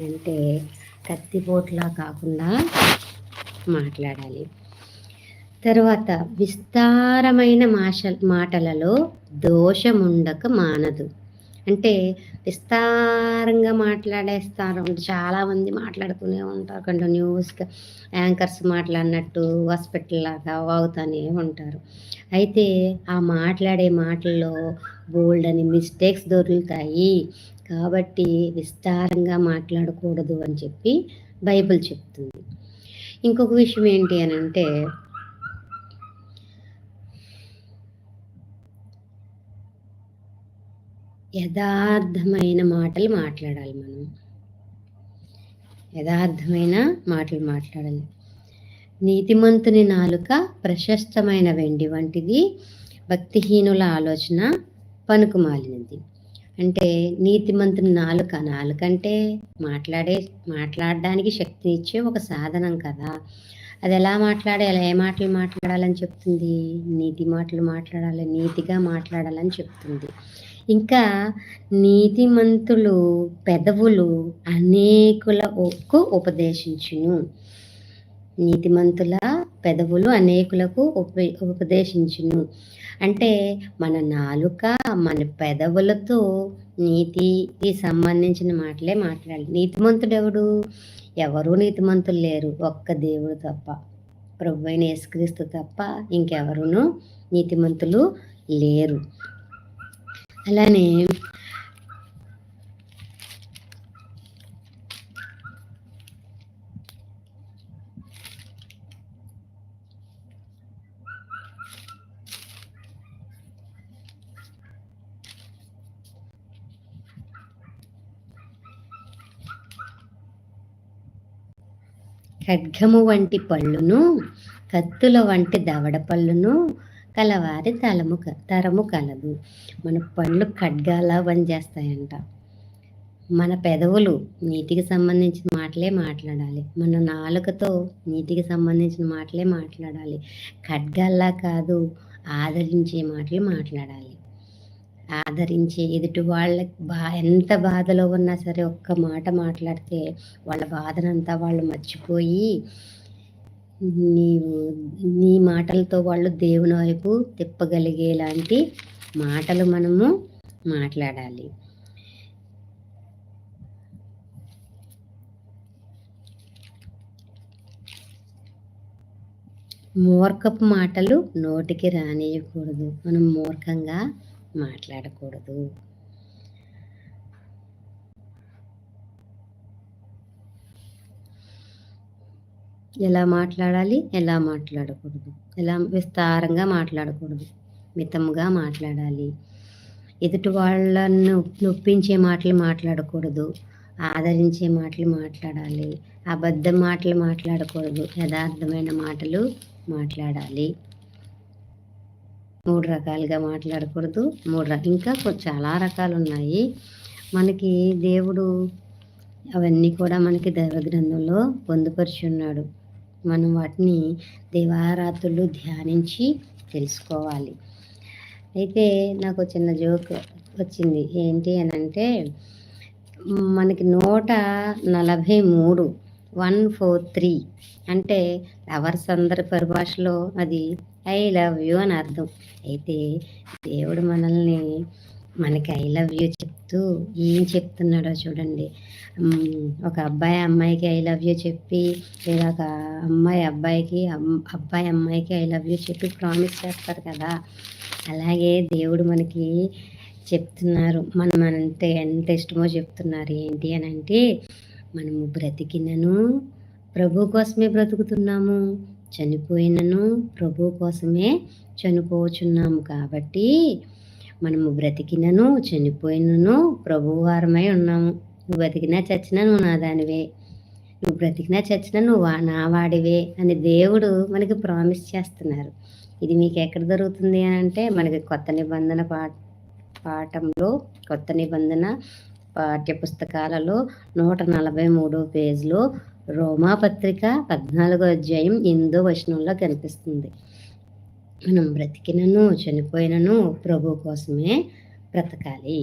అంటే కత్తిపోట్లా కాకుండా మాట్లాడాలి. తర్వాత విస్తారమైన మాటలలో దోషముండక మానదు. అంటే విస్తారంగా మాట్లాడేస్తారు. చాలామంది మాట్లాడుతూనే ఉంటారు. కంటిన్యూస్గా యాంకర్స్ మాట్లాడినట్టు హాస్పిటల్ లాగా వాగుతూనే ఉంటారు. అయితే ఆ మాట్లాడే మాటల్లో బోల్డ్ అని మిస్టేక్స్ దొరుకుతాయి. కాబట్టి విస్తారంగా మాట్లాడకూడదు అని చెప్పి బైబిల్ చెప్తుంది. ఇంకొక విషయం ఏంటి అని అంటే యథార్థమైన మాటలు మాట్లాడాలి. మనం యథార్థమైన మాటలు మాట్లాడాలి. నీతిమంతుని నాలుక ప్రశస్తమైన వెండి వంటిది, భక్తిహీనుల ఆలోచన పనుకుమాలినది. అంటే నీతిమంతుని నాలుక అంటే మాట్లాడడానికి శక్తినిచ్చే ఒక సాధనం కదా. అది ఎలా మాట్లాడాలి, ఏ మాటలు మాట్లాడాలని చెప్తుంది? నీతి మాటలు మాట్లాడాలి, నీతిగా మాట్లాడాలని చెప్తుంది. ఇంకా నీతిమంతులు పెదవులు అనేకులకు ఉపదేశించును. నీతిమంతుల పెదవులు అనేకులకు ఉపదేశించును. అంటే మన నాలుక మన పెదవులతో నీతికి సంబంధించిన మాటలే మాట్లాడాలి. నీతిమంతుడు ఎవడు? ఎవరు నీతిమంతులు లేరు, ఒక్క దేవుడు తప్ప, ప్రభువైన యేసుక్రీస్తు తప్ప ఇంకెవరును నీతిమంతులు లేరు. అలానే ఖడ్గము వంటి పళ్ళును కత్తుల వంటి దవడ పళ్ళును కలవారి తరము కలదు. మన పళ్ళు ఖడ్గాలా పనిచేస్తాయంట. మన పెదవులు నీతికి సంబంధించిన మాటలే మాట్లాడాలి. మన నాలుకతో నీతికి సంబంధించిన మాటలే మాట్లాడాలి. ఖడ్గాల్లా కాదు, ఆదరించే మాటలు మాట్లాడాలి. ఆదరించే ఎదుటి వాళ్ళకి ఎంత బాధలో ఉన్నా సరే ఒక్క మాట మాట్లాడితే వాళ్ళ బాధనంతా వాళ్ళు మర్చిపోయి నీ మాటలతో వాళ్ళు దేవుని వైపు తిప్పగలిగేలాంటి మాటలు మనము మాట్లాడాలి. మూర్ఖపు మాటలు నోటికి రానియకూడదు. మనం మూర్ఖంగా మాట్లాడకూడదు. ఎలా మాట్లాడాలి, ఎలా మాట్లాడకూడదు, ఎలా విస్తారంగా మాట్లాడకూడదు, మితంగా మాట్లాడాలి. ఎదుటి వాళ్ళను నొప్పించే మాటలు మాట్లాడకూడదు, ఆదరించే మాటలు మాట్లాడాలి. అబద్ధం మాటలు మాట్లాడకూడదు, యథార్థమైన మాటలు మాట్లాడాలి. 3 రకాలుగా మాట్లాడకూడదు. ఇంకా చాలా రకాలు ఉన్నాయి. మనకి దేవుడు అవన్నీ కూడా మనకి దైవ గ్రంథంలో పొందుపరిచి ఉన్నాడు. మనం వాటిని దివారాత్రులు ధ్యానించి తెలుసుకోవాలి. అయితే నాకు చిన్న జోక్ వచ్చింది. ఏంటి అని అంటే మనకి 143 143 అంటే లవర్స్ అందరి పరిభాషలో అది ఐ లవ్ యూ అని అర్థం. అయితే దేవుడు మనకి ఐ లవ్ యూ చెప్తూ ఏం చెప్తున్నాడో చూడండి. ఒక అబ్బాయి అమ్మాయికి ఐ లవ్ యూ చెప్పి, లేదా ఒక అమ్మాయి అమ్మాయికి ఐ లవ్ యూ చెప్పి ప్రామిస్ చేస్తారు కదా. అలాగే దేవుడు మనకి చెప్తున్నారు, మనంటే ఎంత ఇష్టమో చెప్తున్నారు. ఏంటి అని అంటే మనము బ్రతికినను ప్రభు కోసమే బ్రతుకుతున్నాము, చనిపోయినను ప్రభు కోసమే చనిపోచున్నాము. కాబట్టి మనము బ్రతికినను చనిపోయినను ప్రభువారమై ఉన్నాము. నువ్వు బ్రతికినా చచ్చినా నువ్వు నా దానివే, నువ్వు బ్రతికినా చచ్చినా నువ్వు నా వాడివే అని దేవుడు మనకి ప్రామిస్ చేస్తున్నారు. ఇది మీకు ఎక్కడ దొరుకుతుంది అని అంటే మనకి కొత్త నిబంధన పాఠంలో, కొత్త నిబంధన పాఠ్యపుస్తకాలలో 143వ పేజ్లో రోమాపత్రిక 14వ అధ్యాయం 8వ వచనంలో కనిపిస్తుంది. మనం బ్రతికినను చనిపోయినను ప్రభు కోసమే బ్రతకాలి.